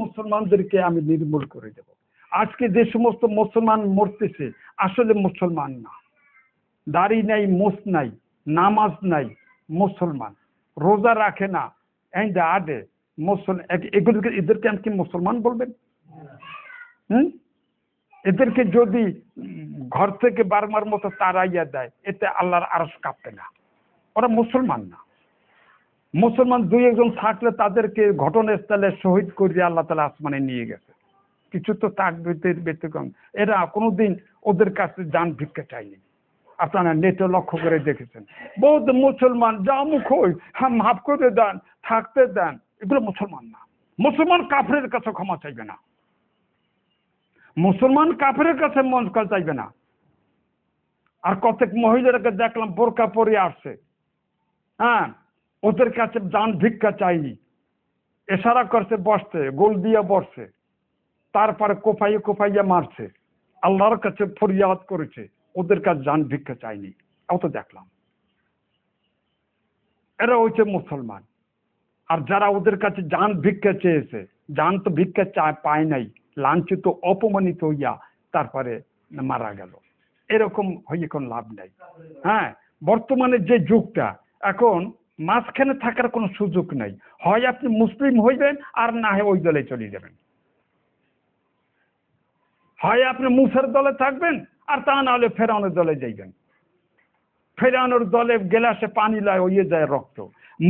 মুসলমানদেরকে আমি নির্মূল করে দেব। আজকে যে সমস্ত মুসলমান মরতেছে আসলে মুসলমান না, দাড়ি নাই, মোছ নাই, নামাজ নাই, মুসলমান, রোজা রাখে না, আডে এগুলোকে, এদেরকে আমি কি মুসলমান বলবেন? এদেরকে যদি ঘর থেকে বারবার মতো তাড়াইয়া দেয়, এতে আল্লাহর আরশ কাঁপবে না? ওরা মুসলমান না। মুসলমান দুই একজন থাকলে তাদেরকে ঘটনাস্থলে শহীদ করে আল্লাহ তাআলা আসমানে নিয়ে গেছে। কিছু তো তাকবীরের ব্যতিক্রম। এরা কোনোদিন ওদের কাছে জান ভিক্ষা চায়নি। আপনারা নেটে লক্ষ্য করে দেখেছেন, বহুত মুসলমান যা মুখ হই মাফ করে দেন, থাকতে দেন, এগুলো মুসলমান না। মুসলমান কাফেরের কাছে ক্ষমা চাইবে না, মুসলমান কাফেরের কাছে মন চাইবে না। আর কতক মহিলাদেরকে দেখলাম বোরকা পরে আসছে, হ্যাঁ, ওদের কাছে জান ভিক্ষা চাইনি, এশারা করছে বসতে, গোল দিয়ে বসছে, তারপরে কোপাইয়ে কোপাইয়ে মারছে, আল্লাহর কাছে ফরিয়াদ করেছে, ওদের কাছে জান ভিক্ষা চাইনি। অত দেখলাম এরা হচ্ছে মুসলমান। আর যারা ওদের কাছে জান ভিক্ষা চেয়েছে, জান তো ভিক্ষা পায় নাই, লাঞ্ছিত অপমানিত হইয়া তারপরে মারা গেল, এরকম হয়ে কোনো লাভ নাই। হ্যাঁ, বর্তমানে যে যুগটা, এখন মাঝখানে থাকার কোনো সুযোগ নাই। হয় আপনি মুসলিম হইবেন, আর না হয় ওই দলে চলে যাবেন। হয় আপনি মুসার দলে থাকবেন, আর তা না হলে ফেরাউনের দলে যাইবেন। ফেরাউনের দলে গেলাসে পানি লয়, ওইয়ে যায় রক্ত।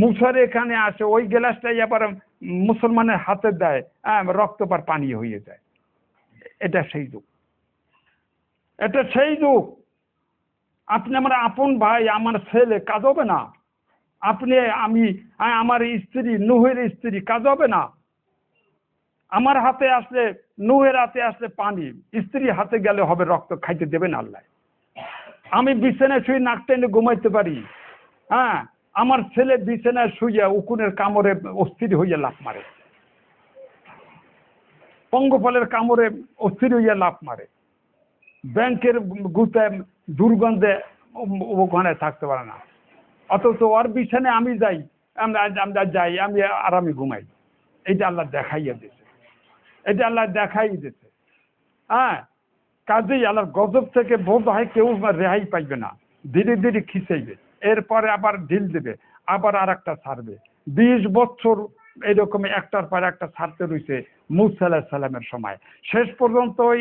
মুসার এখানে আসে, ওই গ্লাসটাই আবার মুসলমানের হাতে দেয়, রক্ত পার পানি হয়ে যায়। এটা সেই যুগ, এটা সেই যুগ। আপনি আমার আপন ভাই, আমার ছেলে কাজ হবে না, আপনি আমি আমার স্ত্রী, নুহের স্ত্রী কাজ হবে না। আমার হাতে আসলে, নুহের হাতে আসলে পানি, স্ত্রী হাতে গেলে হবে রক্ত, খাইতে দেবেন আল্লাহ। আমি বিছানায় শুয়ে নাক টেনে ঘুমাইতে পারি, হ্যাঁ, আমার ছেলে বিছানায় শুয়ে উকুনের কামড়ে অস্থির হইয়া লাফ মারে, পঙ্গপালের কামড়ে অস্থির হইয়া লাফ মারে, ব্যাংকের গুতায় দুর্গন্ধে ওখানে থাকতে পারে না। অথচ ওর বিছানায় আমি যাই, আমরা যাই, আমি আরামে ঘুমাই। এইটা আল্লাহ দেখাইয়া দিয়েছে, এটা আল্লাহ দেখাই দিয়েছে। হ্যাঁ, কাজেই আল্লাহর গজব থেকে বোধ হয় কেউ রেহাই পাইবে না, ধীরে ধীরে খিচাইবে, এরপরে আবার ঢিল দেবে, আবার আর একটা ছাড়বে। 20 বছর এরকম একটার পর একটা ছাড়তে রয়েছে মূসা আলাইহিস সালামের সময়। শেষ পর্যন্ত ওই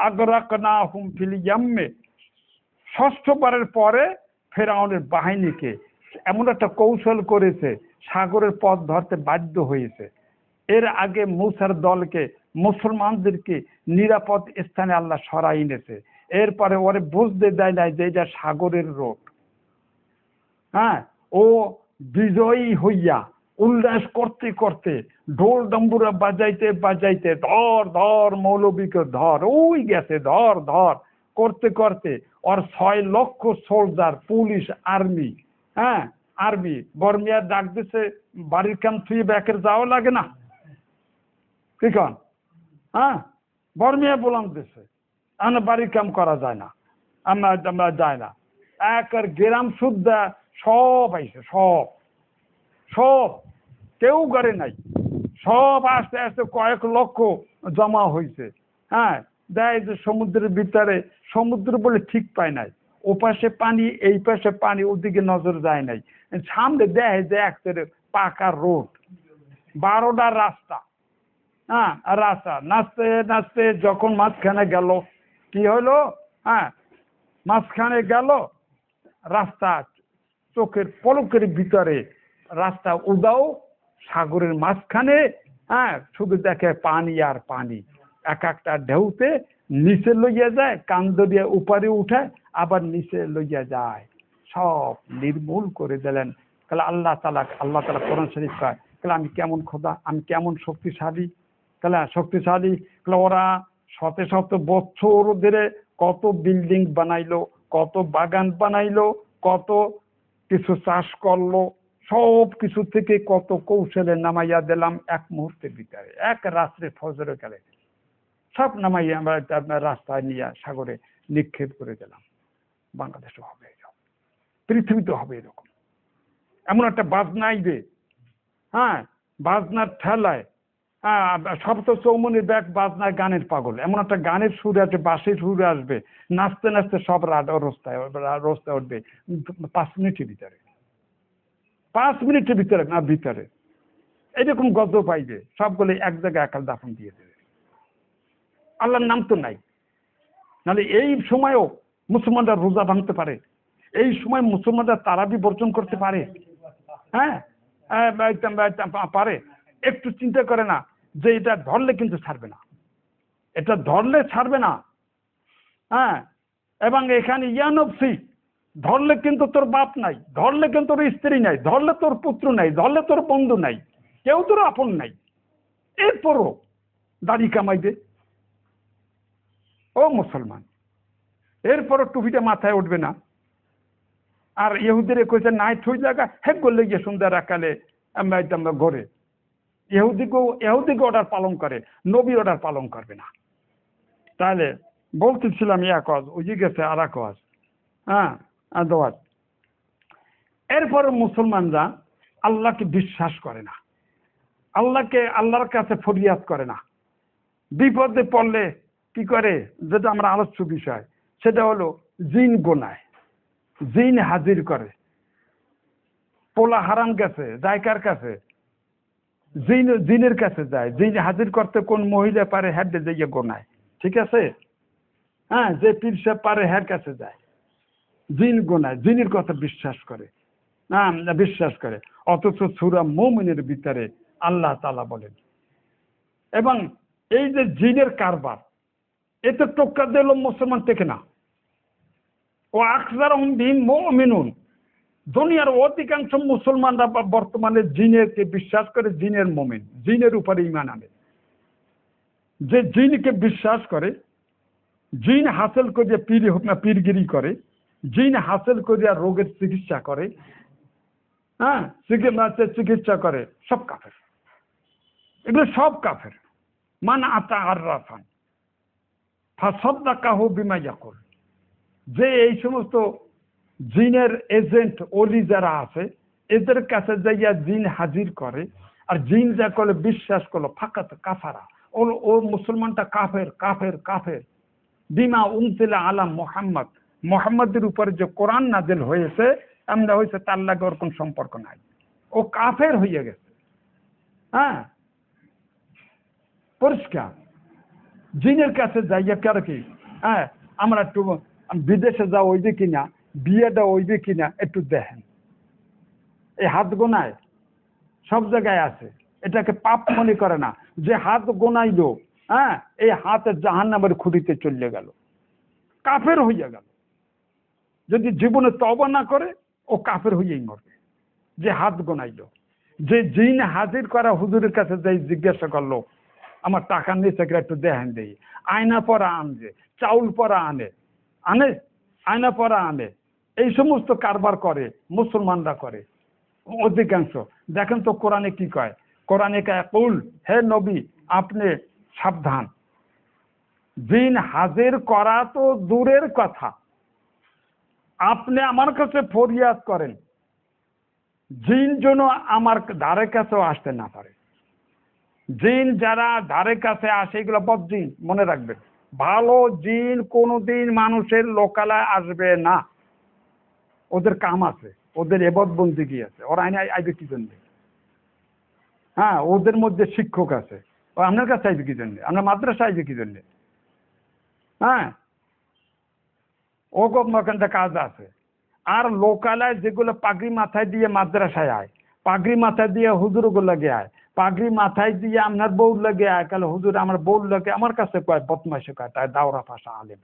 আগরাকনাহুম ফিল ইয়াম্মে, ষষ্ঠবারের পরে ফেরাউনের বাহিনীকে এমন একটা কৌশল করেছে, সাগরের পথ ধরতে বাধ্য হয়েছে। এর আগে মূসার দলকে, মুসলমানদেরকে নিরাপদ স্থানে আল্লাহ সরাই এনেছে। এরপরে ওরে বুঝতে দেয় নাই যে এটা সাগরের রোড। হ্যাঁ, ও বিজয়ী হইয়া উল্লাস করতে করতে, ঢোল ডম্বুরা বাজাইতে বাজাইতে, ধর ধর মৌলবীকে ধর, ওই গেছে, ধর ধর করতে করতে ওর 6 লক্ষ সোলজার, পুলিশ, আর্মি, হ্যাঁ, আর্মি বর্মিয়ার ডাক দিছে, বাড়ির কাম থুয়ে ব্যাকের যাওয়া লাগে না, কি কন? হ্যাঁ, বর্মিয়া বলাম দিছে, আমরা বাড়ির কাম করা যায় না, আমরা যায় না। একের গ্রাম সুদ্ধা সব আইছে, সব সব কেউ করে নাই, সব আস্তে আস্তে কয়েক লক্ষ জমা হয়েছে। হ্যাঁ, দেয় যে সমুদ্রের ভিতরে, সমুদ্র বলে ঠিক পায় নাই, ও পাশে পানি, এই পাশে পানি, ওদিকে নজর যায় নাই। সামনে দেয় যে একটা পাকা রোড, 12টা রাস্তা, হ্যাঁ, রাস্তা নাচতে নাচতে যখন মাঝখানে গেল, কি হলো, হ্যাঁ, মাঝখানে গেল, রাস্তা চোখের পলকের ভিতরে রাস্তা উদাও, সাগরের মাঝখানে, হ্যাঁ, শুধু দেখে পানি আর পানি, এক একটা ঢেউতে নিচে লইয়া যায়, কান্দ দিয়ে উপরে উঠায়, আবার নিচে লইয়া যায়, সব নির্মূল করে দিলেন। তাহলে আল্লাহ তাআলা কোরআন শরীফ কয়, তাহলে আমি কেমন খোদা, আমি কেমন শক্তিশালী, তাহলে শক্তিশালী। ওরা শত শত বছর ধরে কত বিল্ডিং বানাইলো, কত বাগান বানাইলো, কত কিছু চাষ করলো, সব কিছু থেকে কত কৌশলে নামাইয়া দিলাম এক মুহূর্তের ভিতরে, এক রাত্রে ফজরে গেলে সব নামাইয়া আমরা আপনার রাস্তায় নিয়ে সাগরে নিক্ষেপ করে দিলাম। বাংলাদেশে হবে, পৃথিবীতে হবে এরকম। এমন একটা বাজনা আইবে, হ্যাঁ, বাজনার ঠেলায়, সব তো চৌমনির ব্যাগ বাজনায় গানের পাগল, এমন একটা গানের সুর আছে, বাঁশির সুর আসবে, নাচতে নাচতে সব রস্তায় উঠবে 5 মিনিটের ভিতরে, 5 মিনিটের ভিতরে না ভিতরে এরকম গজব পাইবে, সবগুলো এক জায়গায় একাল দাফন দিয়ে দেবে। আল্লাহর নাম তো নাই। নাহলে এই সময়ও মুসলমানরা রোজা ভাঙতে পারে, এই সময় মুসলমানরা তারাবি বর্জন করতে পারে। হ্যাঁ, পারে। একটু চিন্তা করে না যে এটা ধরলে কিন্তু ছাড়বে না, এটা ধরলে ছাড়বে না। হ্যাঁ, এবং এখানে ইয়ানফসি, ধরলে কিন্তু তোর বাপ নাই, ধরলে কিন্তু তোর স্ত্রী নাই, ধরলে তোর পুত্র নাই, ধরলে তোর বন্ধু নাই, কেউ তোর আপন নাই, এরপরও দাড়ি কামাই দে ও মুসলমান, এরপরও টুপিটা মাথায় উঠবে না। আর ইহুদিরে কইছে নাই থুই জায়গা হেক করলে গিয়ে সন্ধ্যা রাখালে আমরা ঘরে ইহুদিকে অর্ডার পালন করে, নবী অর্ডার পালন করবে না। তাহলে বলতেছিলাম এক কাজ ওই গেছে আর এক কাজ। হ্যাঁ, দোয়াজ। এরপরে মুসলমানরা আল্লাহকে বিশ্বাস করে না, আল্লাহর কাছে ফরিয়াদ করে না। বিপদে পড়লে কি করে, যেটা আমরা আলোচ্য বিষয়, সেটা হলো জিন গোনায়, জিন হাজির করে। পোলা হারাম গেছে যায় কার কাছে? জিনের কাছে যায়। জিন হাজির করতে কোন মহিলা পারে হ্যাডে যাইয়ে গোনায়, ঠিক আছে? হ্যাঁ, যে পীর সাহেব পারে হ্যার কাছে যায়, জিন গোনায়, জিনের কথা বিশ্বাস করে না, বিশ্বাস করে। অথচ সূরা মুমিনের ভিতরে আল্লাহ তাআলা বলেন, এবং এই যে জিনের কারবার, এতে টোক্কা দিল মুসলমান থেকে না। ও আকসারুহুম বিহিম মুমিনুন, দুনিয়ার অধিকাংশ মুসলমানরা বর্তমানে জিনেরকে বিশ্বাস করে, জিনের মুমিন, জিনের উপরে ঈমান আনে। যে জিনকে বিশ্বাস করে, জিন হাসিল করে পীরগিরি করে, জিন হাসিল করিয়া রোগের চিকিৎসা করে, হ্যাঁ, চিকিৎসা করে, সব কাফের। এগুলো সব কাফের। মান আতা আররাফান ফাসাদ্দাকাহু বিমা ইয়াকুল, যে এই সমস্ত জিনের এজেন্ট ওলি যারা আছে, এদের কাছে যাইয়া জিন হাজির করে, আর জিন যা করলে বিশ্বাস করলো, ফাকাত কাফারা, ও মুসলমানটা কাফের কাফের কাফের। বিমা উনজিলা আলা মুহাম্মদ, মুহাম্মদের উপরে যে কোরআন নাযিল হয়েছে, এমন হয়েছে তার লাগে ওর কোন সম্পর্ক নাই, ও কাফের হয়ে গেছে। হ্যাঁ, পরিষ্কার। জিনের কাছে যাইয়া কার কি, হ্যাঁ, আমরা একটু বিদেশে যা ওইবে কিনা, বিয়েটা ওইবে কিনা একটু দেখেন। এই হাত গোনায় সব জায়গায় আছে, এটাকে পাপ মনে করে না। যে হাত গোনাইলো, হ্যাঁ, এই হাতের জাহান্নামের খুঁড়িতে চলে গেল, কাফের হইয়া গেল। যদি জীবনে তওবা না করে, ও কাফের হইয়াই মরবে। যে হাত গোনাইলো, যে জিন হাজির করা হুজুরের কাছে যাই জিজ্ঞাসা করলো, আমার টাকা নিয়েছে একটু দেখেন দেই, আয়না পরা আনবে, চাউল পরা আনে, আয়না পরা আনে, এই সমস্ত কারবার করে মুসলমানরা করে অধিকাংশ। দেখেন তো কোরআনে কি কয়, কোরআনে কয় কুল, হে নবী আপনি সাবধান, জিন হাজির করা তো দূরের কথা, আপনি আমার কাছে ফরিয়াদ করেন, জিন যেন আমার ধারে কাছেও আসতে না পারে। জিন যারা ধারে কাছে আসে এগুলো বদ জিন, মনে রাখবেন। ভালো জিন কোনোদিন মানুষের লোকালয়ে আসবে না, ওদের কাম আছে, ওদের এবাদত বন্দেগী আছে, ওরা আইবে কি জন্য? হ্যাঁ, ওদের মধ্যে শিক্ষক আছে, ও আপনার কাছে আইবে কি জন্য? আপনার মাদ্রাসা আইবে কি জন্য? হ্যাঁ, ওখানটা কাজ আছে। আর লোকালয় যেগুলো পাগড়ি মাথায় দিয়ে মাদ্রাসায় আয়, পাগড়ি মাথায় দিয়ে হুজুর লাগে আয়, পাগড়ি মাথায় দিয়ে আপনার বউর লাগে আয়, কালে হুজুর আমার বউর লাগে আমার কাছে কয় বদমাইশে কয়, তাই দাওরা ভাষা আলেম,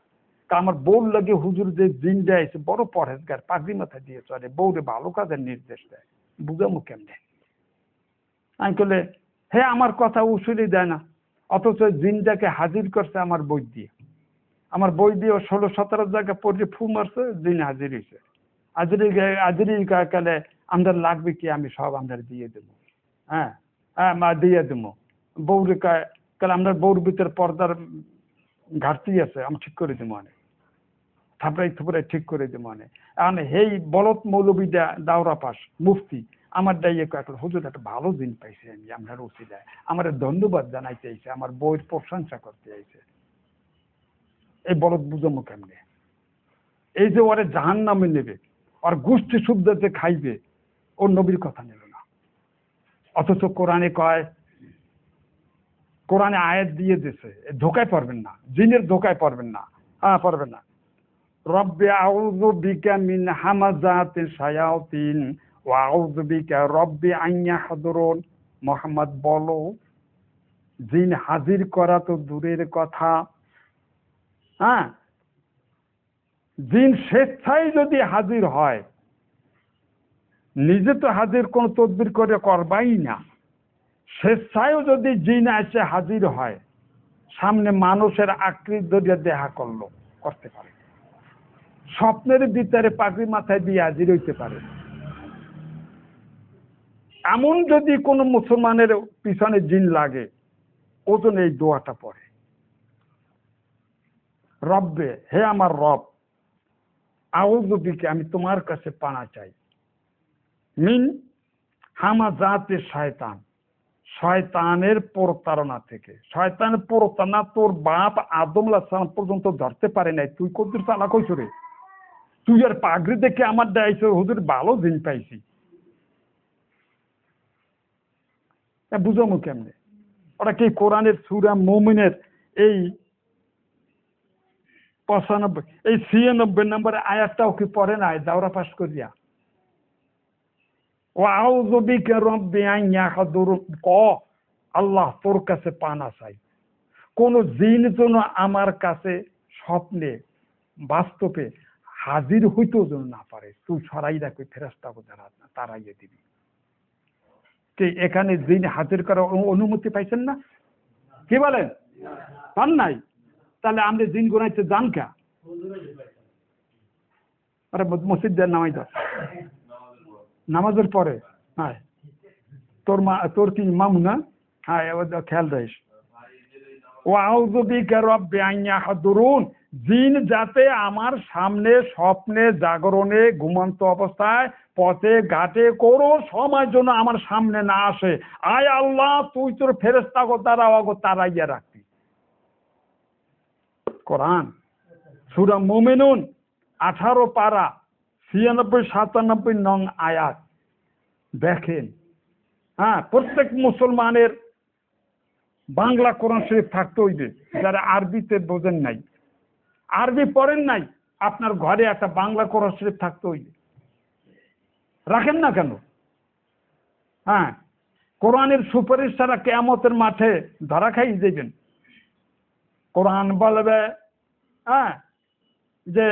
আমার বউর লাগে হুজুর যে দিন দেয় বড় পরহেজগার, পাগড়ি মাথায় দিয়ে চলে, বউরে ভালো কাজের নির্দেশ দেয়, বুঝামু কেমনে? আমি কলে হে আমার কথা উসুলি দেয় না, অথচ জিনটাকে হাজির করছে আমার বই দিয়ে, আমার বই দিয়ে 16-17 জায়গা পড়ে ফু মারছে, জিন হাজির হয়েছে। হাজিরি কালে আমাদের লাগবে কি, আমি সব আমাদের দিয়ে দেবো। হ্যাঁ, হ্যাঁ মা দিয়ে দেবো। বউরে কালে আমরা বউর ভিতরে পর্দার ঘাটতি আছে, আমি ঠিক করে দেবো অনেক, থাপড়াই থুপড়াই ঠিক করে দেবো অনেক। এখন এই বলত মৌলবী দাওরা পাস মুফতি, আমার দাইয়ে কয়েক হুজুর একটা ভালো দিন পাইছি আমি আপনার উচিলায় আমার ধন্যবাদ জানাইতে আইছে আমার বইয়ের প্রশংসা করতে আইছে। এই বলদ বুঝামো কেমনে? এই যে ওরে জাহান নামে নেবে আর গোষ্ঠী শুদ্ধতে খাইবে, ওর নবীর কথা নেবে না। অথচ কোরআনে কয়, কোরআনে আয়াত দিয়ে দিছে ধোকায় পড়বেন না, জিনের ধোকায় পড়বেন না। পড়বেন না। রব্বে আউযু বিকা মিন হামাযাতিশ শায়াতিন ওয়া আউযু বিকা রব্বি আন ইয়াহদুরুন। মুহাম্মদ বলো, জিন হাজির করা তো দূরের কথা, জিন স্বেচ্ছায় যদি হাজির হয়, নিজে তো হাজির কোন তদবির করে করবাই না, স্বেচ্ছায়ও যদি জিন এসে হাজির হয়, সামনে মানুষের আকৃতি ধরিয়া দেখা করতে পারে, স্বপ্নের ভিতরে পাগড়ি মাথায় দিয়ে হাজির হইতে পারে। এমন যদি কোন মুসলমানের পিছনে জিন লাগে, ওজন এই দোয়াটা পড়ে, রব্বে, হে আমার রব, আউযু বিকা, আমি তোমার কাছে পানা চাই, মিন হামাযাতি শয়তান, শয়তানের প্রতারণা থেকে। শয়তানের প্রতারণা তোর বাপ আদম আলাইহিস সালাম পর্যন্ত ধরতে পারে নাই, তুই কতদূর চালাক হইছ রে? তুই আর পাগড়ি দেখে আমার দেখাইছ হুজুর ভালো দিন পাইছি। বুঝামো কেমনে? ওরা কি কোরআনের সূরা মুমিনের এই 95 এই 96 নম্বর আয়াতটাও কি পড়ে নাই দাওরা পাস করিয়া? ও আউযু বিকা রব্বি আন ইয়াহদুরুন, আল্লাহ তোর কাছে পানা চাই, কোন জিন যেন আমার কাছে স্বপ্নে বাস্তবে হাজির হইতেও যেন না পারে, তুই সরাই রাখবি, ফেরেশতাকে তাড়াইয়ে দিবি। কে এখানে জিন হাজির করার অনুমতি পাইছেন না? কি বলেন? পান নাই? তাহলে আমরা জিন গুনাইতে জান কা? আরে মসজিদের নামাই দাও, নামাজের পরে। হ্যাঁ, তোর কি ইমাম না? হ্যাঁ, এবার খেয়াল রাখিস। ও আউযু বিকা রব্বি আন ইয়াহদুরুন, জিন যাতে আমার সামনে স্বপ্নে জাগরণে ঘুমন্ত অবস্থায় পথে ঘাটে কোনো সময় জন্য আমার সামনে না আসে। আয় আল্লাহ, তুই তোর ফেরেশতাকে তাড়াইয়া রাখবি। কোরআন সূরা মুমিনুন 18 পারা 96-97 নং আয়াত দেখেন। প্রত্যেক মুসলমানের বাংলা কোরআন শরীফ থাকতে হইবে। যারা আরবিতে বোঝেন নাই, আরবি পড়েন নাই, আপনার ঘরে একটা বাংলা কোরআন শরীফ থাকতে হইবে। রাখেন না কেন? কোরআনের সুপারিশ ছাড়া কিয়ামতের মাঠে ধরা খাই যাবেন। কোরআন বলবে যে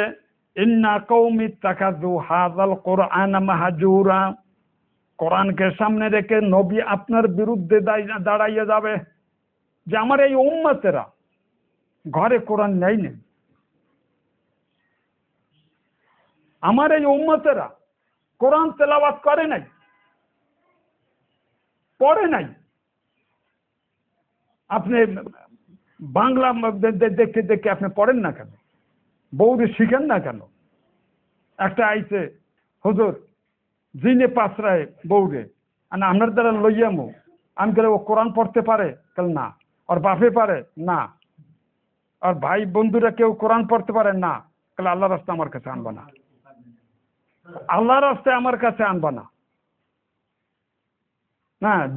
ইন্না কওমি ইত্তাখাযু হাযাল কুরআন মাহজুরা, কোরআনকে সামনে রেখে নবী আপনার বিরুদ্ধে দাঁড়াইয়া যাবে যে আমার এই উম্মতেরা ঘরে কোরআন নেই, আমার এই উম্মতেরা কোরআন তেলাওয়াত করে নাই, পড়ে নাই। আপনি বাংলা দেখে দেখে আপনি পড়েন না কেন? বৌদি শিখেন না কেন? একটা আইছে হুজুর জিনে পাঁচরায় বৌরে আপনার দ্বারা লইয়ামো, আমি গেলে ও কোরআন পড়তে পারে? কাল না। ওর বাপে পারে? না। আর ভাই বন্ধুরা কেউ কোরআন পড়তে পারে? না। কালে আল্লাহর রাস্তায় আমার কাছে আনবা না, আল্লাহর রাস্তায় আমার কাছে আনবা না।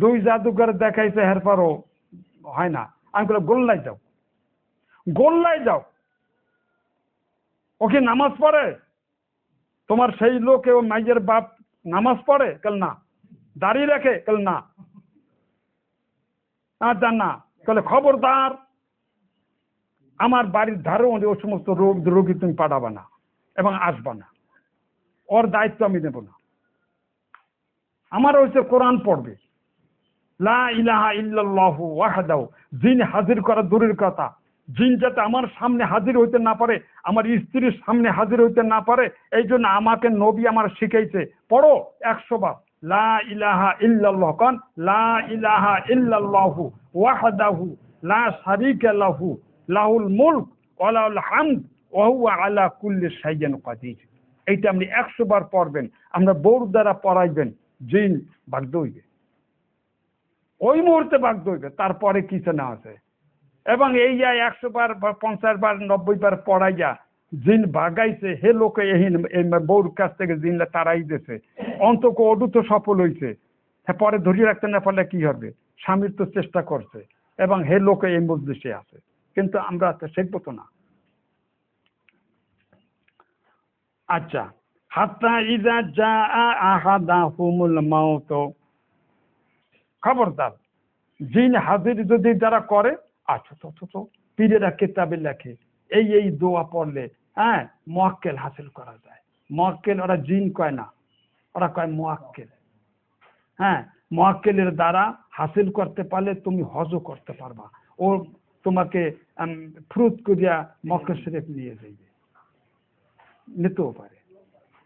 দুই জাদুঘর দেখাইছে হেরপারও হয় না। আমি বলে গোল্লাই যাও, গোল্লাই যাও। ওকে নামাজ পড়ে? তোমার সেই লোকে ও মাইয়ের বাপ নামাজ পড়ে? কাল না। দাঁড়িয়ে রাখে? কাল না। না। তাহলে খবরদার আমার বাড়ির ধারে ও সমস্ত রোগী তুমি পাঠাবা না এবং আসবা না, ওর দায়িত্ব আমি নেব না। আমার হচ্ছে কোরআন পড়বে। লা ইলাহা ইল্লাল্লাহু ওয়াহদাহু, জিন হাজির করা দূরের কথা, জিন যাতে আমার সামনে হাজির হইতে না পারে, আমার স্ত্রীর সামনে হাজির হইতে না পারে, এই জন্য আমাকে নবী আমার শিখাইছে, পড়ো 100 বার লা ইলাহা ইল্লাল্লাহ। কোন লা ইলাহা ইল্লাল্লাহু ওয়াহদাহু লা শারীকা লাহু লাহুল মুলক ওয়া লাহুল হামদ ওয়া হুয়া আলা কুল্লি শাইইন কাদির। এইটা আপনি 100 বার পড়বেন। আমরা বউর দ্বারা পড়াইবেন জিন বাধ্য হইবে, ওই মুহূর্তে বাধ্য হইবে, তারপরে কিছু না আছে। এবং এই যা 100 বার বা 50 বার 90 বার পড়াইয়া জিন ভাগাইছে, হে লোকে এই বউর কাছ থেকে জিন তারাই দিয়েছে, অন্তক অডু তো সফল হয়েছে। হ্যাঁ, পরে ধরিয়ে রাখতে না পারলে কি হবে? স্বামীর তো চেষ্টা করছে এবং হে লোকে এই মজলিসে আছে, কিন্তু আমরা তো শিখবো তো না। আচ্ছা, হাত্তা ইযা জাআ আহাদাহুমুল মাউত, খবরদার জিন হাজির যদি যারা করে, আচ্ছা তো পীরেরা কিতাবে লেখে এই দোয়া পড়লে হ্যাঁ মুয়াক্কেল হাসিল করা যায়। মুয়াক্কেল ওরা জিন কয় না, ওরা কয় মুয়াক্কেল। হ্যাঁ, মুয়াক্কেলের দ্বারা হাসিল করতে পারলে তুমি হজও করতে পারবা, ও তোমাকে ফ্রুত করিয়া মক্কা শরীফ নিয়ে যাইবে, নিতেও পারে।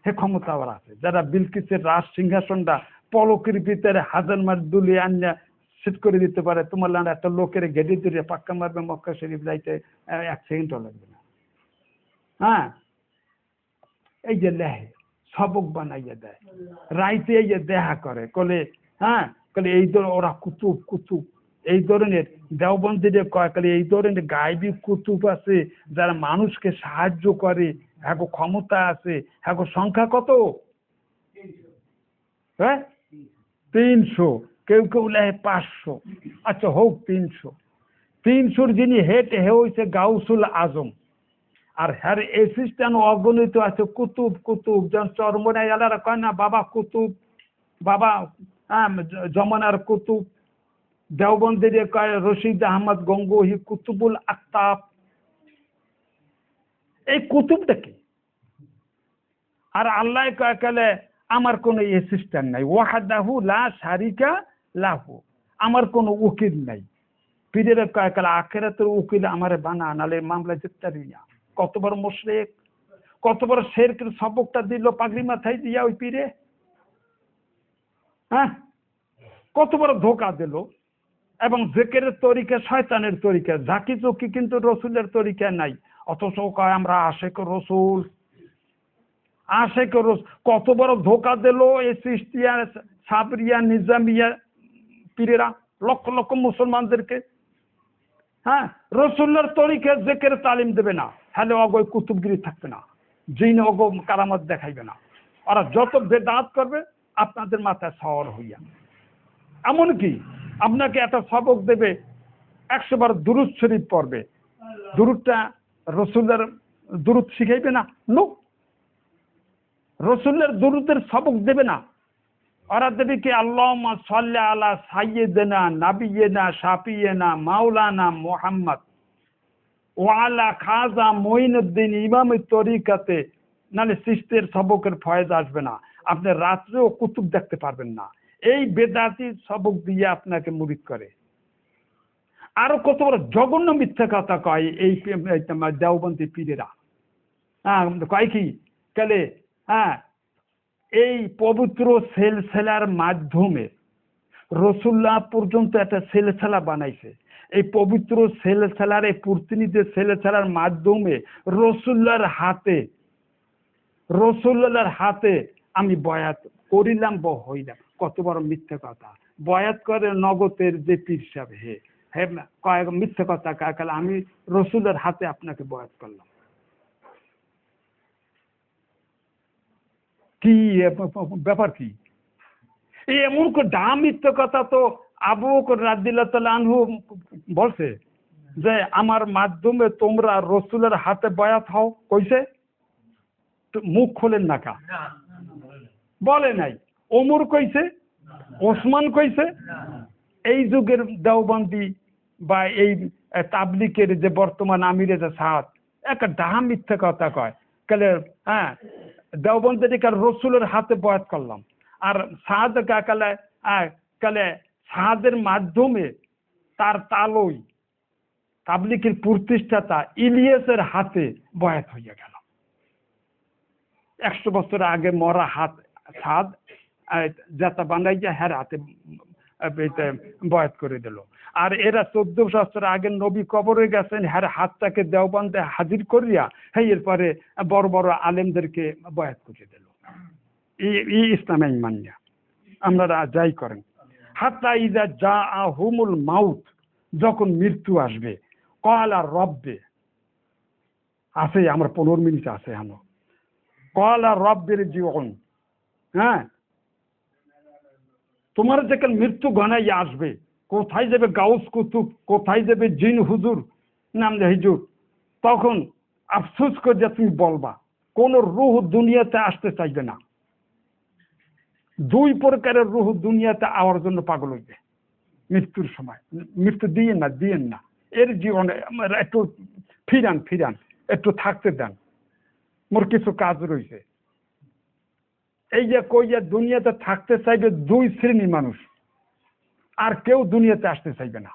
হে ক্ষমতা ওর আছে। যারা বিলকিসের রাজ সিংহাসনটা পলকের ভিতরে হাজার মাস দুলিয়ে আনিয়া সেট করে দিতে পারে, তোমার লান একটা লোকের গেড়ে ধরে পাক্কা মারবে মক্কা শরীফ যাইতে 1 সেকেন্ডও লাগবে না। হ্যাঁ, এই যে লেহে সবক বানাইয়া দেয়, রাইতে এই যে দেখা করে কলে, হ্যাঁ কলে এই ধর ওরা কুতুব এই ধরনের দেওবন্দিরে কয়, কলে এই ধরনের গায়েবী কুতুব আছে যারা মানুষকে সাহায্য করে, হ্যাঁ ক্ষমতা আছে। হ্যাঁ, সংখ্যা কত? হ্যাঁ 300, কেউ কেউ লেহে 500। আচ্ছা হোক 300 যিনি হেড, হে হইছে গাউসুল আজম। আর হ্যার অ্যাসিস্ট্যান্ট অগণিত আছে কুতুব যেমন চরমনাই আলারা কয় না বাবা কুতুব, বাবা জমানার কুতুব। দেওবন্দির কয় রশিদ আহমদ গঙ্গোহী কুতুবুল আক্তাব। এই কুতুবটা কি? আর আল্লাহ কয় কালে আমার কোনো অ্যাসিস্ট্যান্ট নাই, ওয়াহাদাহু লা শারিকা লাহু, আমার কোনো উকিল নাই। পীরের কয় কালে আখিরাতের উকিল আমারে বানা, নালে মামলা জিততে পারি না। কত বড় মুশরিক, কত বড় শিরকের সবকটা দিল পাগড়ি মাথায় দিয়া ওই পীরে। হ্যাঁ, কত বড় ধোঁকা দিল। এবং জিকিরের তরিকা শয়তানের তরিকা, ঝাঁকি চকি কিন্তু রসুলের তরিকা নাই। অথচ কয় আমরা আশেক রসুল, আশেক রসুল। কত বড় ধোঁকা দিল এই চিশতিয়া, সাবরিয়া, নিজামিয়া পীরেরা লক্ষ লক্ষ মুসলমানদেরকে। হ্যাঁ, রসুল্লার তরিকা জিকির তালিম দেবে না, হ্যালে অগয় কুতুবগিরি থাকবে না, জিন অগ কারামত দেখাইবে না। ওরা যত বেদাত করবে আপনাদের মাথায় সওয়ার হইয়া। এমনকি আপনাকে একটা সবক দেবে, 100 বার দুরুদ শরীফ পড়বে, দুরুদটা রসুলের দুরুদ শিখাইবে না, নো। রসুলের দুরুদের সবক দেবে না, ওরা দেবে কি আল্লাহুম্মা সাল্লি আলা সাইয়্যিদিনা নাবিয়িনা শাফিয়িনা মাওলানা মুহাম্মদ ওয়া আলা খাজা মুঈনুদ্দিন ইমাম তরিকাতে, নালে চিশতের সবকের ফয়েজ আসবে না। আপনি রাত্রেও কুতুব দেখতে পারবেন না। এই বেদাতি সবক দিয়ে আপনাকে মুরিদ করে। আরো কত বড় জঘন্য মিথ্যা কথা কয় এই দেওবন্দি পীরেরা। হ্যাঁ, কয় কি কালে, হ্যাঁ এই পবিত্র সেলসেলার মাধ্যমে রসুল্লাহ পর্যন্ত একটা সেলসেলা বানাইছে। এই পবিত্র সেলসেলার, এই প্রতিনিধি সেলসেলার মাধ্যমে রসুল্লাহর হাতে আমি বয়াত করিলাম বা হইলাম। কত বড় মিথ্যে কথা। বয়াত করে নগদের যে পীর সাহেব, হে কয়েক মিথ্যে কথা কাল আমি রসুলের হাতে আপনাকে বয়াত করলাম। কি ব্যাপার কি? এই এমন ডাম মিথ্যে কথা তো আবু বকর রাদিয়াল্লাহু তাআলা আনহু বলছে যে আমার মাধ্যমে তোমরা রসুলের হাতে বয়াত হও। কইছে? মুখ খোলেন না কা? বলে নাই। ওমর কইছে? ওসমান কইছে? এই যুগের দেওবন্দি বা এই তাবলিকের যে বর্তমান আমিরে যে সাদ, একটা ডাহা মিথ্যে কথা কয় কালে, হ্যাঁ দেওবন্দি কাল রসুলের হাতে বয়াত করলাম। আর সাদ কালে কালে সাদের মাধ্যমে তার তালই তাবলিকের প্রতিষ্ঠাতা ইলিয়াসের হাতে বয়াত হইয়া গেল। 100 বছর আগে মরা হাত সাদ যাতা বানাইয়া হ্যার হাতে বয়াত করে দিল। আর এরা 14 বছর আগে নবী কবরে গেছেন, হ্যার হাতটাকে দেওবন্দে হাজির করিয়া হ্যাঁ এরপরে বড় বড় আলেমদেরকে বয়াত করে দিল। এই ইসলামে মানিয়া। আপনারা যাই করেন। হাত্তা ইজা যা আহুমুল মাউত, যখন মৃত্যু আসবে, কলা রব্বে, আছে আমার 15 মিনিট আছে এখনো, কলা রব্বের জীবন, হ্যাঁ তোমার যখন মৃত্যু ঘনাই আসবে, কোথায় যাবে গাউস কুতুব, কোথায় যাবে জিন হুজুর নাম হিজুর, তখন আফসোস করে তুমি বলবা কোন রুহ দুনিয়াতে আসতে চাইবে না। 2 প্রকারের রুহ দুনিয়াতে আওয়ার জন্য পাগল হইবে মৃত্যুর সময়। মৃত্যু দিয়েন না, এর জীবনে একটু ফিরান, একটু থাকতে দেন, মোর কিছু কাজ রয়েছে। এই যে কইয়া দুনিয়াতে থাকতে চাইবে 2 শ্রেণীর মানুষ, আর কেউ দুনিয়াতে আসতে চাইবে না।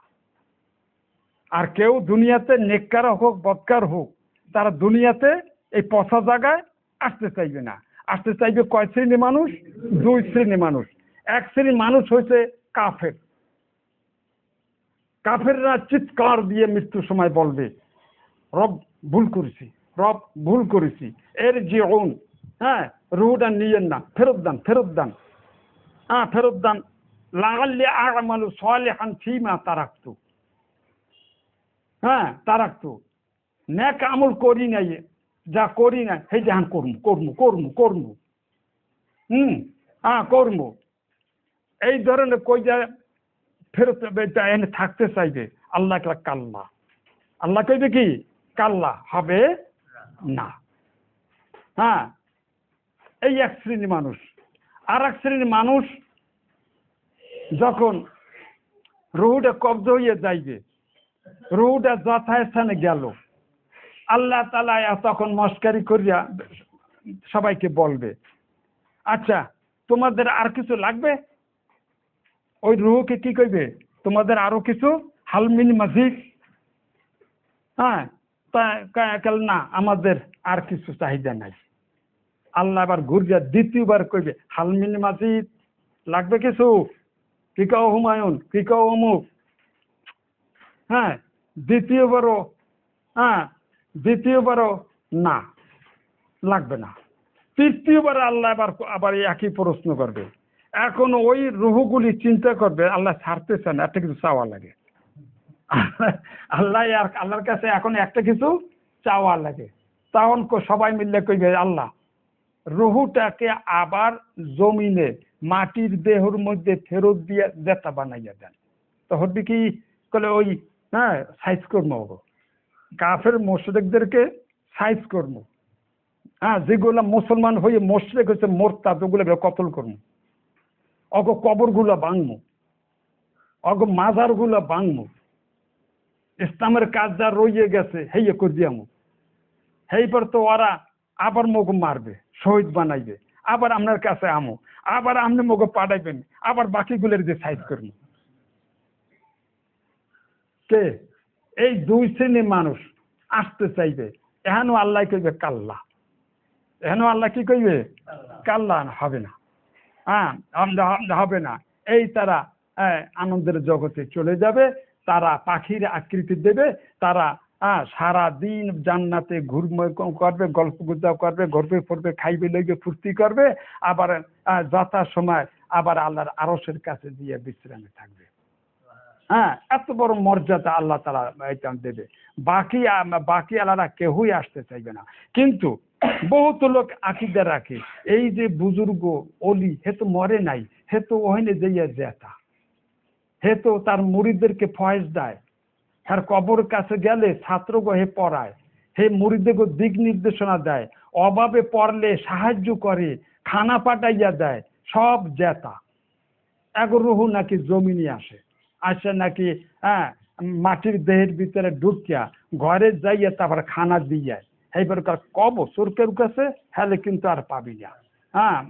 আর কেউ দুনিয়াতে নেককার হোক বদকার হোক, তারা দুনিয়াতে এই পচা জায়গায় আসতে চাইবে না। আসতে চাইবে কয় শ্রেণীর মানুষ? 2 শ্রেণীর মানুষ। এক শ্রেণীর মানুষ হয়েছে কাফের। কাফেররা চিৎকার দিয়ে মৃত্যুর সময় বলবে, রব ভুল করেছি, এর জীবন, হ্যাঁ রুহটা নিয়েন না, ফেরত দেন, হ্যাঁ ফেরত দেন, লাগাল্লি আমালু সালিহান ফিমা তারাকতু, হ্যাঁ তারাকতু, নেক আমল করি নাই, যা করি না সেই জাহান কর্ম, হ্যাঁ কর্ম, এই ধরনের কই যা ফেরত এনে থাকতে চাইবে। আল্লাহ কাল্লা, আল্লাহ কইবে কি কাল্লা, হবে না। হ্যাঁ এই এক শ্রেণীর মানুষ। আর এক শ্রেণীর মানুষ যখন রুহুটা কব্জ হইয়া যাইবে, রুহুটা যথাস্থানে গেল, আল্লাহ তাআলা তখন মস্কারি করিয়া সবাইকে বলবে, আচ্ছা তোমাদের আর কিছু লাগবে? ওই রুহুকে কি কইবে, তোমাদের আরো কিছু হালমিন মাজিদ, হ্যাঁ না আমাদের আর কিছু চাহিদা নাই। আল্লাহ আবার ঘুরিয়া দ্বিতীয়বার কইবে, হালমিন মাজিদ, লাগবে কিছু? কি কাও হুমায়ুন, কি কাও অমুক, হ্যাঁ দ্বিতীয়বারও না, লাগবে না। তৃতীয়বার আল্লাহ আবার একই প্রশ্ন করবে। এখন ওই রুহগুলি চিন্তা করবে, আল্লাহ ছাড়তেছেন, একটা কিছু চাওয়া লাগে। আল্লাহর কাছে এখন একটা কিছু চাওয়া লাগে। তখন সবাই মিললে কইবে, আল্লাহ রুহুটাকে আবার জমিনে মাটির দেহর মধ্যে ফেরত দিয়ে জেতা বানাইয়া দেন। তো হবি কি বলে, ওই হ্যাঁ সাইজ কর্ম হবো, কাফের মুশরিকদেরকে সাইজ কর্ম, হ্যাঁ যেগুলা মুসলমান হয়ে মুশরিক হচ্ছে মোরতাদ, ওগুলো কতল করবো, অগ কবর গুলা ভাঙবো, অগ মাজার গুলা ভাঙবো, ইসলামের কাজ যা রইয়ে গেছে হেয়ে করে দিয়ামু। সেইবার তো ওরা আবার মগ মারবে, শহীদ বানাইবে, আবার আপনার কাছে আমো, আবার আপনি মগ পাঠাইবেন, আবার বাকিগুলোর যে সাইজ করবো। কে? এই 2 শ্রেণীর মানুষ আসতে চাইবে। এখানেও আল্লাহ কইবে কাল্লা, এখানেও আল্লাহ কি কইবে কাল্লা, হবে না, হ্যাঁ হবে না। এই তারা আনন্দের জগতে চলে যাবে, তারা পাখির আকৃতি দেবে, তারা সারা দিন জান্নাতে ঘুরময় করবে, গল্প গুজব করবে, গর্বে পড়বে, খাইবে লইবে, ফুর্তি করবে, আবার যথা সময় আবার আল্লাহর আরশের কাছে দিয়ে বিশ্রামে থাকবে। হ্যাঁ এত বড় মর্যাদা আল্লাহ তাআলা এটা দেবে। বাকি আল্লাহরা কেউই আসতে চাইবে না। কিন্তু বহুত লোক আকীদা রাখে, এই যে বুজুর্গ অলি, হে তো মরে নাই, হে তো ওখানে যাইয়া যেতা, হে তো তার মুরিদদেরকে ফয়েজ দেয়, তার কবর কাছে গেলে ছাত্রগো হে পড়ায়, হে মুরিদদেরকে দিক নির্দেশনা দেয়, অভাবে পড়লে সাহায্য করে, খানা পাঠাইয়া দেয়, সব জেতা। রুহু নাকি জমিনে আসে নাকি মাটির দেহের ভিতরে ঢুকিয়া ঘরে যাইয়া তারপর খানা দিয়ে এইবার কব সরকার কাছে, হলে কিন্তু আর পাবি না,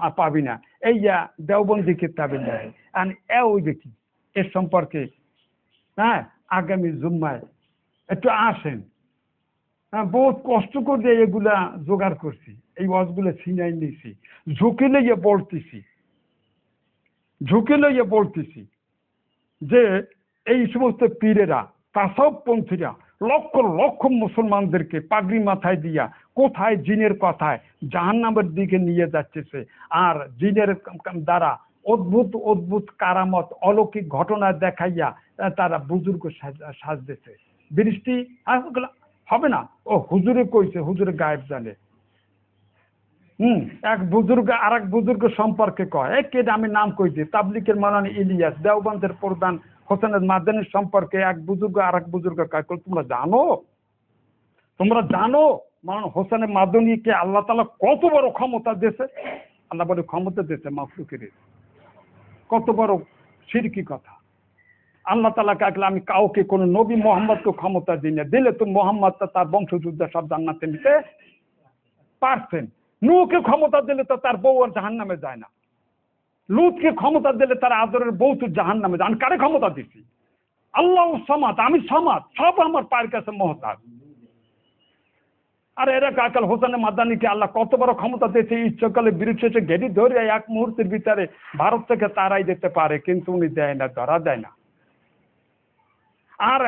আর পাবি না। এই দেওবন্দি কিতাবে দেয়। আর ওই দেখি এর সম্পর্কে আগামী জুম্মায় একটু আসেন। বহুত কষ্ট করে এগুলা জোগাড় করছি, এই ওয়াজগুলো ছিনাই নিছি, ঝুঁকি লইয়া বলতেছি যে এই সমস্ত পীরেরা, তাসাউফপন্থীরা লক্ষ লক্ষ মুসলমানদেরকে পাগড়ি মাথায় দিয়া কোথায় জিনের কথায় জাহান্নামের দিকে নিয়ে যাচ্ছে, আর জিনের দ্বারা অদ্ভুত অদ্ভুত কারামত অলৌকিক ঘটনা দেখাইয়া তারা বুজুর্গ সাজতেছে। বৃষ্টি হবে না, ও হুজুরে কইছে, হুজুরে গায়েব জানে। এক বুজুর্গ আর এক বুজুর্গ সম্পর্কে কয়, কে আমি নাম কইছি, তাবলিকের মাওলানা ইলিয়াস, দেওবন্দের প্রধান হোসেন মাদানির সম্পর্কে এক বুজুর্গ আর এক বুজুর্গ কয়, তোমরা জানো মাওলানা হোসেন মাদানিকে আল্লাহ তাআলা কত বড় ক্ষমতা দিয়েছে? আল্লাহ বলে ক্ষমতা দিয়েছে মাখলুকের, কত বড় শিরকি কথা। আল্লাহ তাআলা কাকলে আমি কাউকে কোন নবী মোহাম্মদকে ক্ষমতা দিই না, দিলে তো মোহাম্মদ তার বংশযোদ্ধা সব জান্নাতে নিতে পারছেন। নূহকে ক্ষমতা দিলে তো তার বউ আর জাহান্নামে যায় না। লুতকে ক্ষমতা দিলে তার আদরের বউ তো জাহান্নামে যায়। আমি কারে ক্ষমতা দিছি? আল্লাহ সামাদ, আমি সামাদ, সব আমার পায়ের কাছে মহতাজ। আর এরা কাকাল হোসেন মাদানিকে আল্লাহ কত বড় ক্ষমতা দিয়েছে, ইচ্ছাকালে বিরুদ্ধে ঘেরি ধরে এক মুহূর্তের ভিতরে ভারত থেকে তারাই দিতে পারে, কিন্তু উনি দেয় না, ধরা দেয় না। আর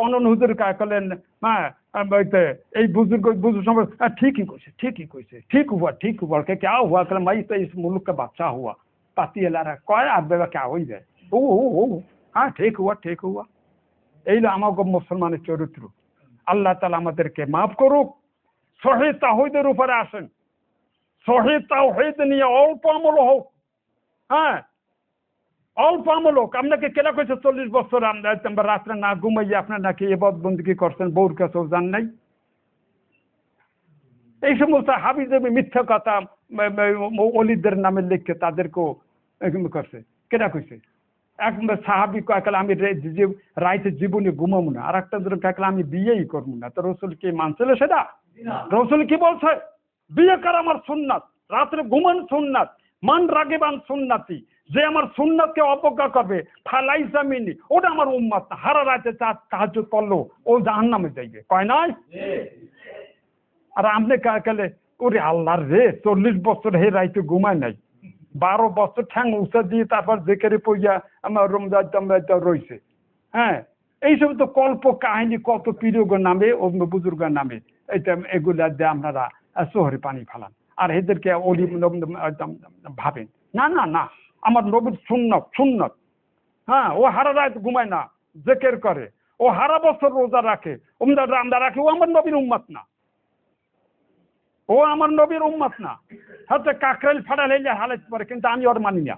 অনন্য হুজুর কাকলেন, হ্যাঁ এই बुजुर्ग ठीक ही कइसे ठीक हुआ के क्या हुआ? कल मैं तो इस मुल्क का बादशाह हुआ, पाती ला रहा कय আর বেবা क्या হই যায়, ও হ্যাঁ ঠিক हुआ। এই হলো আমাগো মুসলমানের চরিত্র। আল্লাহ তাআলা আমাদেরকে মাফ করুক। সহিহ তাওহীদের উপরে আসেন, সহিহ তাওহীদ নিয়ে অল্প আমল হোক। হ্যাঁ, অল্প আমল হোক। আপনাকে কেনা কইছে 40 বছর আমরা রাত্রে না ঘুমাইয়া আপনার নাকি ইবাদত বন্দেগী করছেন, বউর কাছেও যান নাই। এই সমস্ত হাবিজাবি মিথ্যা কথা ওলিদের নামে লিখে তাদেরকেও করছে। কেনা কইছে এক সাহাবি কয়েকলে আমি রাইতে জীবনে ঘুমাবো না, আর একটা ধরে কয়েকলে আমি বিয়েই করবো না। তো রসুল কি মানছিল সেটা? রসুল কি বলছে? বিয়ে করা আমার সুন্নাত, রাত্রে ঘুমান সুন্নাত, মান রাগিবান সুন্নাতি, যে আমার সুন্নাতকে অবজ্ঞা করবে ফালাইসা মিনি, ওটা আমার উম্মত না। হারা রাতে তাহাজ্জুদ পড়লো ও জাহান্নামে যাইবে, কয় নাই? আর আপনি কালে ওরে আল্লাহর রে 40 বছর হে রাইতে ঘুমায় নাই, 12 বছর ঠ্যাং উঁচা দিয়ে তারপর জেকেরে পইয়া আমার রমজান রয়েছে। হ্যাঁ, এইসব তো কল্প কাহিনী, কত পীরগর নামে ও বুজুর্গের নামে এটা এগুলা দিয়ে আপনারা শহরে পানি ফেলান আর এদেরকে অলি ভাবেন। না না না, আমার নবীর সুন্নত। হ্যাঁ, ও হারা রাত ঘুমায় না, জেকের করে, ও হারা বছর রোজা রাখে, আমরা রাখি, ও আমার নবীর উম্মত না, ও আমার নবীর উম্মত না। হয়তো কাকরাইল ফাড়াল হইলে হালাইতে পারে, কিন্তু আমি ওর মানি না।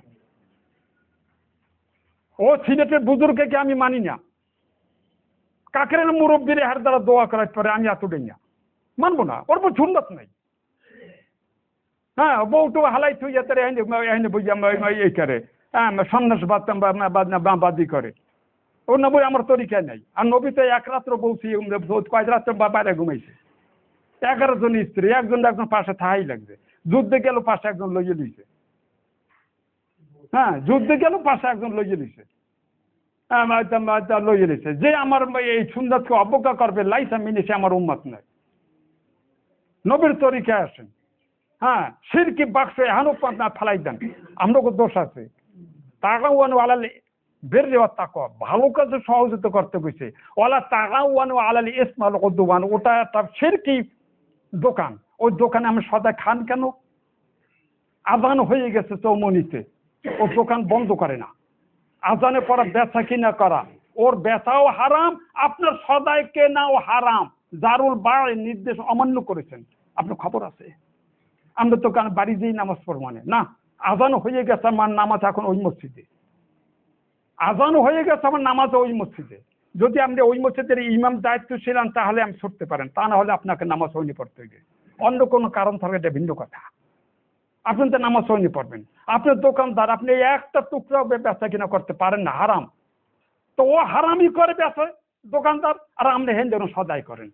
ও সিলেটের বুজুর্গকে আমি মানি না। কাকরাইল মুরব্বীর হার দ্বারা দোয়া করাইতে পারে, আমি এতটাই না, মানবো না, ওর উপর সুন্নত নাই। হ্যাঁ, বউটু হালাই থুই এনে বুঝি এই করে, হ্যাঁ সন্ন্যাস বাদি করে। ও নবী আমার তরিকা নাই। আর নবী তো এক রাত্র বলছি, কয়েক রাত্র বাইরে ঘুমাইছে। 11 জন স্ত্রী, একজন পাশে থাই লাগবে। যুদ্ধে গেল পাশে একজন লইয়ে দিছে। হ্যাঁ, যুদ্ধে গেল পাশে একজন লইয়ে দিছে, লইয়ে দিছে। যে আমার এই সুন্নাতকে অবজ্ঞা করবে, লাইসা মিনি, সে আমার উম্মত নয়। নবীর তরিকায় আসেন। হ্যাঁ, শিরকি বাক্সে এহানো ফালাই দেন, আমরাও দোষ আছে। তাগাওয়ানু আলাল বের যাওয়ার তাকওয়া, ভালো কাজে সহযোগিতা করতে কইছে। ওয়ালা তাগাওয়ানু আলাল ইসমাল উদওয়ান, ওটা একটা শিরকি দোকান। ওই দোকানে আমি সদা খান কেন? আজান হয়ে গেছে চৌমনিতে, ও দোকান বন্ধ করে না। আজানের পর বেচা কিনা করা, ওর বেচাও হারাম, আপনার সদাই কেনাও হারাম। জারুল বাড়ি নির্দেশ অমান্য করেছেন, আপনার খবর আছে? আমরা তো বাড়ি যেই নামাজ পড়ব মানে না, আজান হয়ে গেছে আমার নামাজ এখন ওই মসজিদে, আজান হয়ে গেছে আমার নামাজ ওই মসজিদে। যদি আপনি ওই মসজিদের ইমাম দায়িত্ব ছিলেন তাহলে আমি ছুটতে পারেন, তা না হলে আপনাকে নামাজ হয়নি পড়তে হবে। অন্য কোনো কারণ থাকলে এটা ভিন্ন কথা। আপনি তো নামাজ হয়নি পড়বেন, আপনার দোকানদার, আপনি একটা টুকরাও বেচা কিনা করতে পারেন না, হারাম। তো ও হারামি করে বেচে দোকানদার, আর আপনি হেন যেন সদাই করেন।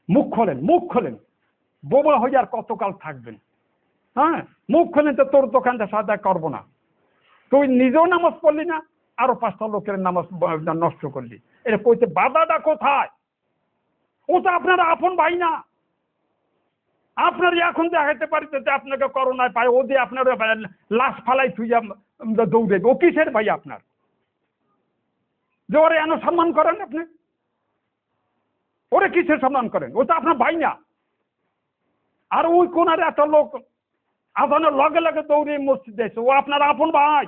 মুখ খোলেন, বোবা হয়ে আর কতকাল থাকবেন? হ্যাঁ, মুখ খোলেন তো তোর দোকানটা সদাই করবো না। তুই নিজেও নামাজ পড়লি না, আরো 5টা লোকের নামাজ নষ্ট করলি। এটা কইতে বাধাটা কোথায়? ও তো আপনার আপন ভাই না। আপনার এখন দেখাইতে পারিতে যে আপনাকে করোনায় পায়, ও দিয়ে আপনার লাশ ফালাই তুই দৌড়ে, ও কিসের ভাই আপনার? যে ওরে এন সম্মান করেন আপনি? ওরে কিসের সম্মান করেন? ও তো আপনার ভাই না। আর ওই কোনার এত লোক আজানের লগে লগে দৌড়ে মসজিদে এসে, ও আপনার আপন ভাই।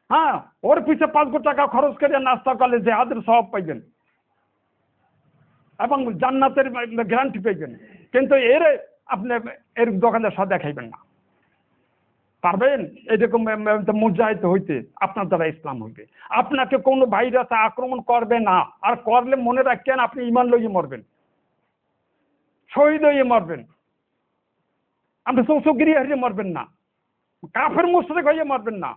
হ্যাঁ, ওর পিছে 5 টাকা খরচ করে নাস্তা করলে জিহাদের সওয়াব পাইবেন এবং জান্নাতের গ্যারান্টি পাইবেন। কিন্তু এর আপনি এর দোকানে সব দেখাইবেন না। পারবেন এরকম মুজাহিদ হইতে? আপনার দ্বারা ইসলাম হইবে। আপনাকে কোনো ভাইরাস আক্রমণ করবে না, আর করলে মনে রাখেন আপনি ঈমান লইয়ে মরবেন, শহীদ হয়ে মরবেন। আপনি চৌচগিরি হারিয়ে মরবেন না, কাফের মুশরিক হয়ে মরবেন না।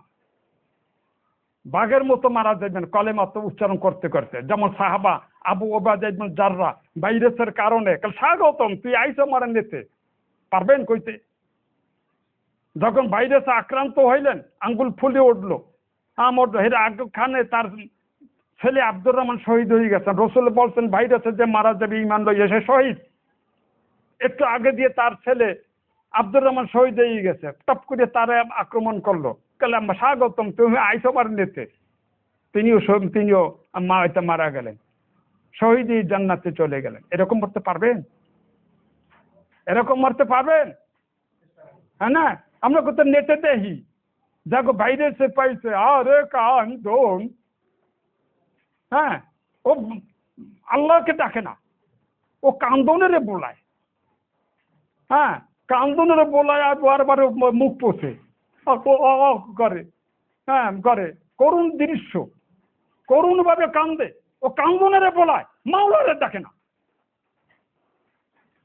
বাঘের মতো মারা যাবেন কলেমা তো উচ্চারণ করতে করতে, যেমন সাহাবা আবু ওবায়দা ইবনে জাররা ভাইরাসের কারণে স্বাগতম তুই আইসো মারা নিতে, পারবেন কইতে? যখন ভাইরাসে আক্রান্ত হইলেন আঙ্গুল ফুলে উঠলো, খানে তার ছেলে আব্দুর রহমান শহীদ হয়ে গেছেন। রসুল বলছেন ভাইরাসে যে মারা যাবে ঈমান লইয়া সে শহীদ। একটু আগে দিয়ে তার ছেলে আব্দুর রহমান শহীদ হয়ে গেছে, টপ করে তারা আক্রমণ করলো, কালে স্বাগতম তুমি আইসো মার নিতে। তিনিও মারা গেলেন, শহীদ জান্নাতে চলে গেলেন। এরকম করতে পারবেন? এরকম মরতে পারবেন? হ্যাঁ না, আমরা কত নেটে দেখি দেখো ভাইরাসে পাইছে আরে কান্দন। হ্যাঁ, ও আল্লাহকে ডাকে না, ও কান্দনের বোলায়। হ্যাঁ, কান্দনের বোলায় আর বারবার মুখ পোষে করে। হ্যাঁ করে, করুণ দৃশ্য, করুণ ভাবে কান্দে। ও কান্দনের বোলায়, মাওলারে ডাকে না।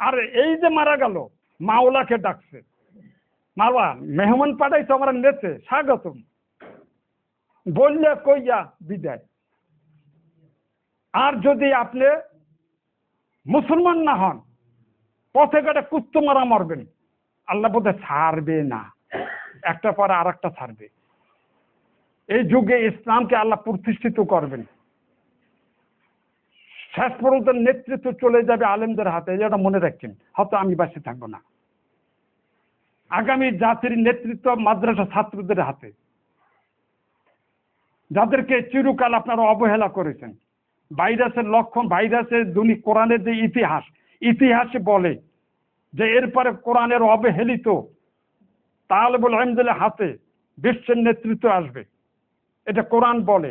আর এই যে মারা গেল মাওলাকে ডাকছে, মাওলা মেহমান পাঠাইছে আমরা নেতে স্বাগতম বললে কইয়া বিদায়। আর যদি আপনি মুসলমান না হন, পথে ঘাটে কুত্তো মারা মরবেন, আল্লাহ বোধ ছাড়বে না, একটা পরে আর একটা ছাড়বে। এই যুগে ইসলামকে আল্লাহ প্রতিষ্ঠিত করবেন। শেষ পর্যন্ত নেতৃত্ব চলে যাবে আলেমদের হাতে, এটা মনে রাখছেন। হয়তো আমি বাঁচে থাকবো না, আগামী জাতির নেতৃত্ব মাদ্রাসা ছাত্রদের হাতে, যাদেরকে চিরকাল আপনারা অবহেলা করেছেন। ভাইরাসের লক্ষণ, ভাইরাসের কোরআনের যে ইতিহাসে বলে যে এরপরে কোরআনের অবহেলিত তালেবুল ইলমের হাতে বিশ্বের নেতৃত্ব আসবে, এটা কোরআন বলে।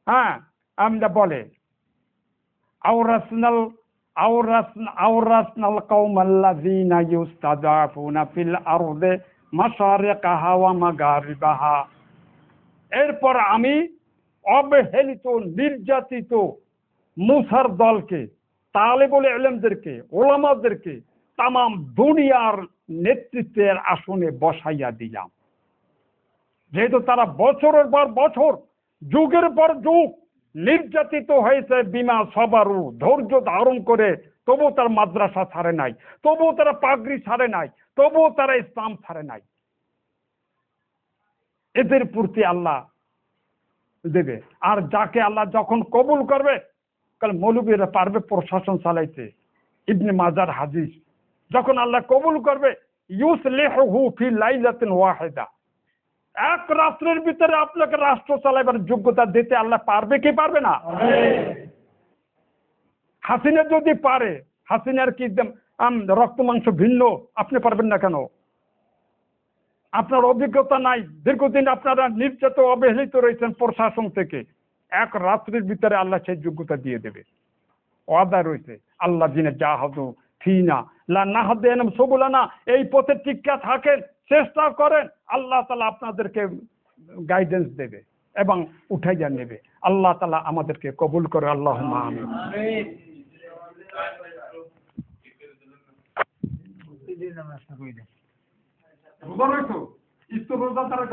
হ্যাঁ, আমরা বলে আওরাসনাল কওমাল্লাযীনা ইউস্তাদাফুনা ফিল আরদি মাশারিকাহা ওয়া মাগারিবাহা। এরপর আমি অবহেলিত নির্যাতিত মুসার দলকে, তালেবুল ইলমদেরকে, ওলামাদেরকে তামাম দুনিয়ার নেতৃত্বের আসনে বসাইয়া দিলাম। যেহেতু তারা বছরের পর বছর, যুগের পর যুগ নির্যাতিত হয়েছে, বিমা সবারু ধৈর্য ধারণ করে, তবু তার মাদ্রাসা ছাড়ে নাই, তবু তারা পাগড়ি ছাড়ে নাই, তবু তারা ইসলাম ছাড়ে নাই। এদের প্রতি আল্লাহ দেবে। আর যাকে আল্লাহ যখন কবুল করবে, কারণ মৌলবীরা পারবে প্রশাসন চালাইতে। ইবনে মাজার হাদিস, যখন আল্লাহ কবুল করবে, ইউসলিহু ফি লাইলাতিন ওয়াহিদা, এক রাত্রের ভিতরে আপনাকে রাষ্ট্র চালাইবার যোগ্যতা দিতে আল্লাহ পারবে কি পারবে না? হাসিনা যদি পারে, হাসিনার কি রক্ত মাংস ভিন্ন, আপনি পারবেন না কেন? আপনার অভিজ্ঞতা নাই, দীর্ঘদিন আপনারা নির্যাতিত অবহেলিত রয়েছেন প্রশাসন থেকে, এক রাত্রির ভিতরে আল্লাহ সেই যোগ্যতা দিয়ে দেবে। ওয়াদা রয়েছে আল্লাহ যিনি জাহাদু ফিনা লানাহদিয়াহুম সুবুলানা, এই পথে টিকা থাকেন, চেষ্টা করেন, আল্লাহ তাআলা আপনাদেরকে গাইডেন্স দেবে এবং উঠাইয়া নেবে। আল্লাহ তাআলা আমাদেরকে কবুল করে, আল্লাহুম্মা আমিন। রোজা রয়েছে, ইফতার রোজা তারা